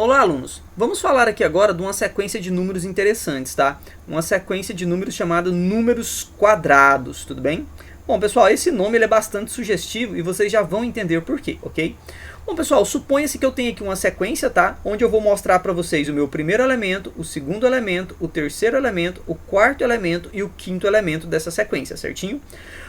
Olá, alunos! Vamos falar aqui agora de uma sequência de números interessantes, tá? Uma sequência de números chamada números quadrados, tudo bem? Bom, pessoal, esse nome ele é bastante sugestivo e vocês já vão entender por quê, ok? Bom, pessoal, suponha-se que eu tenho aqui uma sequência, tá? Onde eu vou mostrar para vocês o meu primeiro elemento, o segundo elemento, o terceiro elemento, o quarto elemento e o quinto elemento dessa sequência, certinho?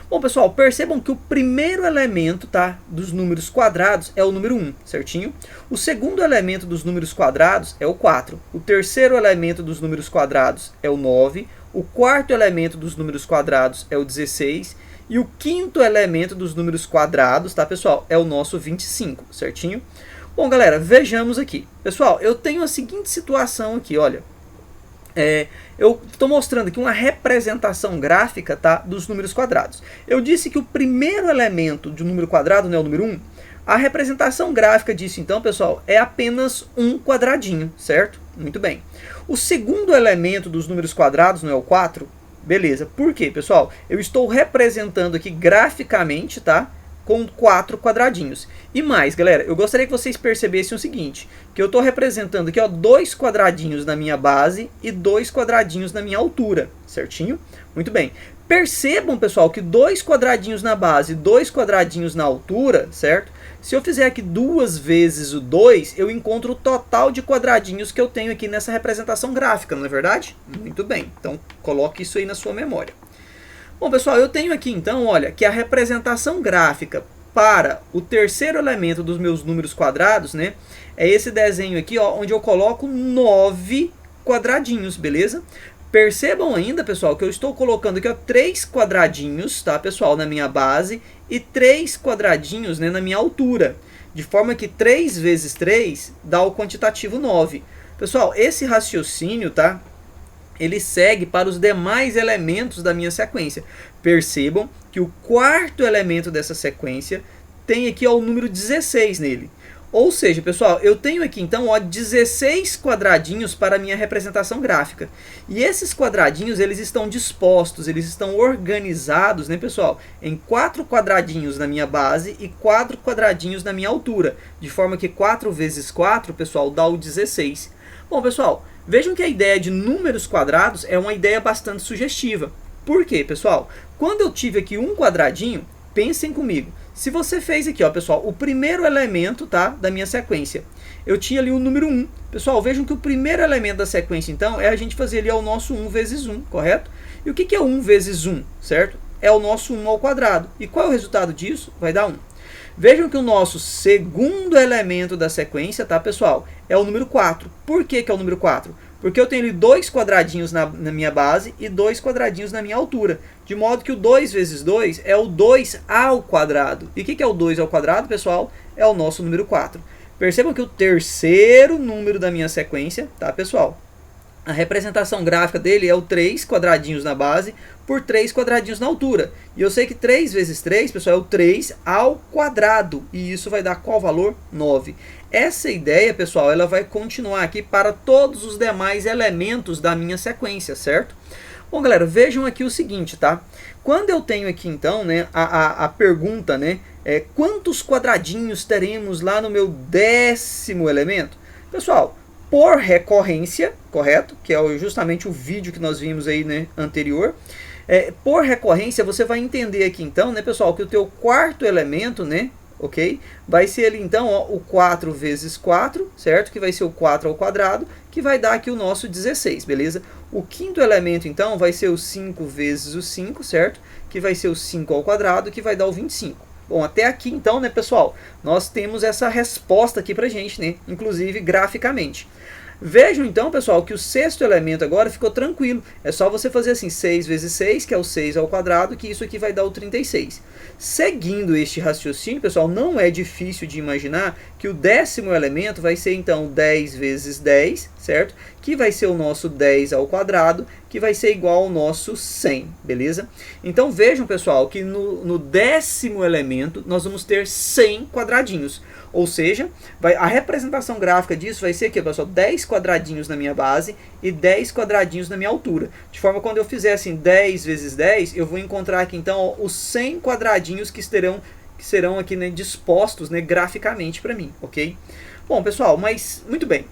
Bom, pessoal, percebam que o primeiro elemento, tá, dos números quadrados é o número 1, certinho? O segundo elemento dos números quadrados é o 4. O terceiro elemento dos números quadrados é o 9. O quarto elemento dos números quadrados é o 16. E o quinto elemento dos números quadrados, tá, pessoal, é o nosso 25, certinho? Bom, galera, vejamos aqui. Pessoal, eu tenho a seguinte situação aqui, olha. Eu estou mostrando aqui uma representação gráfica, tá, dos números quadrados. Eu disse que o primeiro elemento de um número quadrado, né, o número 1, a representação gráfica disso, então, pessoal, é apenas um quadradinho, certo? Muito bem. O segundo elemento dos números quadrados, não é o 4? Beleza. Por quê, pessoal? Eu estou representando aqui graficamente, tá? Com 4 quadradinhos. E mais, galera, eu gostaria que vocês percebessem o seguinte, que eu estou representando aqui, ó, 2 quadradinhos na minha base e 2 quadradinhos na minha altura, certinho? Muito bem. Percebam, pessoal, que 2 quadradinhos na base e 2 quadradinhos na altura, certo? Se eu fizer aqui 2 vezes o 2, eu encontro o total de quadradinhos que eu tenho aqui nessa representação gráfica, não é verdade? Muito bem, então coloque isso aí na sua memória. Bom, pessoal, eu tenho aqui então, olha, que a representação gráfica para o terceiro elemento dos meus números quadrados, né, é esse desenho aqui, ó, onde eu coloco 9 quadradinhos, beleza? Percebam ainda, pessoal, que eu estou colocando aqui, ó, 3 quadradinhos, tá, pessoal, na minha base e 3 quadradinhos, né, na minha altura, de forma que 3 vezes 3 dá o quantitativo 9. Pessoal, esse raciocínio, tá, ele segue para os demais elementos da minha sequência. Percebam que o quarto elemento dessa sequência tem aqui, ó, o número 16 nele. Ou seja, pessoal, eu tenho aqui então, ó, 16 quadradinhos para a minha representação gráfica. E esses quadradinhos, eles estão dispostos, eles estão organizados, né, pessoal, em 4 quadradinhos na minha base e 4 quadradinhos na minha altura. De forma que 4 vezes 4, pessoal, dá o 16. Bom, pessoal, vejam que a ideia de números quadrados é uma ideia bastante sugestiva. Por quê, pessoal? Quando eu tive aqui um quadradinho, pensem comigo. Se você fez aqui, ó, pessoal, o primeiro elemento, tá, da minha sequência, eu tinha ali o número 1. Pessoal, vejam que o primeiro elemento da sequência, então, é a gente fazer ali, ó, o nosso 1 vezes 1, correto? E o que é 1 vezes 1, certo? É o nosso 1 ao quadrado. E qual é o resultado disso? Vai dar 1. Vejam que o nosso segundo elemento da sequência, tá, pessoal, é o número 4. Por que é o número 4? Porque eu tenho ali 2 quadradinhos na minha base e 2 quadradinhos na minha altura. De modo que o 2 vezes 2 é o 2 ao quadrado. E o que é o 2 ao quadrado, pessoal? É o nosso número 4. Percebam que o terceiro número da minha sequência, tá, pessoal? A representação gráfica dele é o 3 quadradinhos na base por 3 quadradinhos na altura. E eu sei que 3 vezes 3, pessoal, é o 3 ao quadrado. E isso vai dar qual valor? 9. Essa ideia, pessoal, ela vai continuar aqui para todos os demais elementos da minha sequência, certo? Bom, galera, vejam aqui o seguinte, tá? Quando eu tenho aqui, então, né, a pergunta, né, quantos quadradinhos teremos lá no meu 10º elemento? Pessoal, por recorrência, correto? Que é justamente o vídeo que nós vimos aí, né, anterior. Por recorrência, você vai entender aqui, então, né, pessoal, que o teu quarto elemento, né, ok? Vai ser ali, então, ó, o 4 vezes 4, certo? Que vai ser o 4 ao quadrado, que vai dar aqui o nosso 16, beleza? O quinto elemento, então, vai ser o 5 vezes o 5, certo? Que vai ser o 5 ao quadrado, que vai dar o 25. Bom, até aqui, então, né, pessoal, nós temos essa resposta aqui pra gente, né? Inclusive graficamente. Vejam então, pessoal, que o sexto elemento agora ficou tranquilo. É só você fazer assim, 6 vezes 6, que é o 6 ao quadrado, que isso aqui vai dar o 36. Seguindo este raciocínio, pessoal, não é difícil de imaginar que o 10º elemento vai ser então 10 vezes 10, certo? Que vai ser o nosso 10 ao quadrado, que vai ser igual ao nosso 100, beleza? Então vejam, pessoal, que no 10º elemento nós vamos ter 100 quadradinhos. Ou seja, a representação gráfica disso vai ser aqui, pessoal, 10 quadradinhos na minha base e 10 quadradinhos na minha altura. De forma que quando eu fizer assim 10 vezes 10, eu vou encontrar aqui então, ó, os 100 quadradinhos que serão aqui, né, dispostos, né, graficamente para mim, ok? Bom, pessoal, mas muito bem.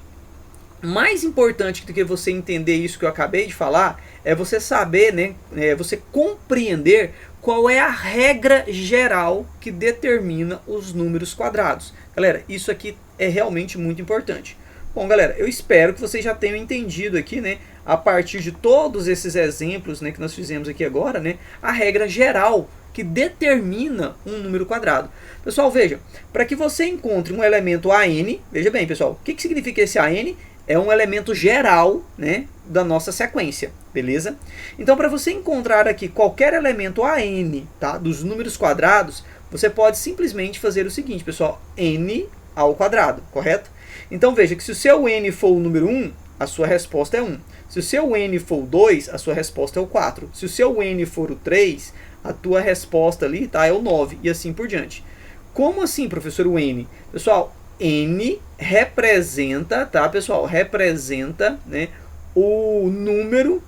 Mais importante do que você entender isso que eu acabei de falar é você saber, né, você compreender qual é a regra geral que determina os números quadrados. Galera, isso aqui é realmente muito importante. Bom, galera, eu espero que vocês já tenham entendido aqui, né, a partir de todos esses exemplos, né, que nós fizemos aqui agora, né, a regra geral que determina um número quadrado. Pessoal, veja, para que você encontre um elemento AN, veja bem, pessoal, o que significa esse AN? É um elemento geral, né, da nossa sequência, beleza? Então, para você encontrar aqui qualquer elemento AN, tá, dos números quadrados, você pode simplesmente fazer o seguinte, pessoal, n ao quadrado, correto? Então, veja que se o seu n for o número 1, a sua resposta é 1. Se o seu n for o 2, a sua resposta é o 4. Se o seu n for o 3, a tua resposta ali, tá, é o 9, e assim por diante. Como assim, professor, o n? Pessoal, n representa, tá, pessoal, representa, né, o número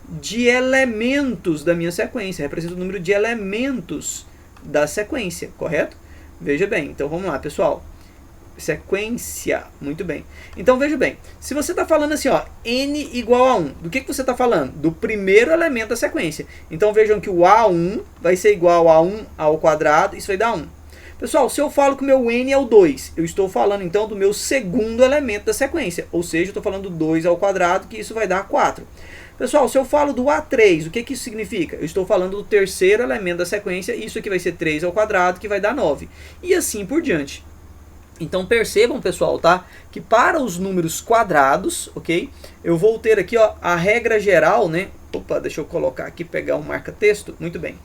de elementos da minha sequência, representa o número de elementos da sequência, correto? Veja bem, então vamos lá, pessoal. Sequência, muito bem. Então veja bem, se você está falando assim, ó, n igual a 1, do que você está falando? Do primeiro elemento da sequência. Então vejam que o a1 vai ser igual a 1 ao quadrado, isso vai dar 1. Pessoal, se eu falo que o meu n é o 2, eu estou falando então do meu segundo elemento da sequência, ou seja, eu estou falando do 2 ao quadrado, que isso vai dar 4. Pessoal, se eu falo do A3, o que isso significa? Eu estou falando do terceiro elemento da sequência, isso aqui vai ser 3 ao quadrado, que vai dar 9. E assim por diante. Então percebam, pessoal, tá? Que para os números quadrados, ok? Eu vou ter aqui, ó, a regra geral, né? Opa, deixa eu colocar aqui, pegar um marca-texto. Muito bem.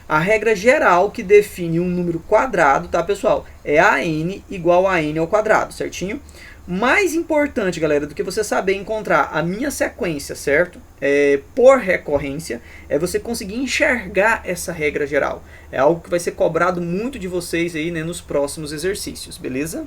A regra geral que define um número quadrado, tá, pessoal? É AN igual a N ao quadrado, certinho? Mais importante, galera, do que você saber encontrar a minha sequência, certo? Por recorrência, é você conseguir enxergar essa regra geral. É algo que vai ser cobrado muito de vocês aí, né, nos próximos exercícios, beleza?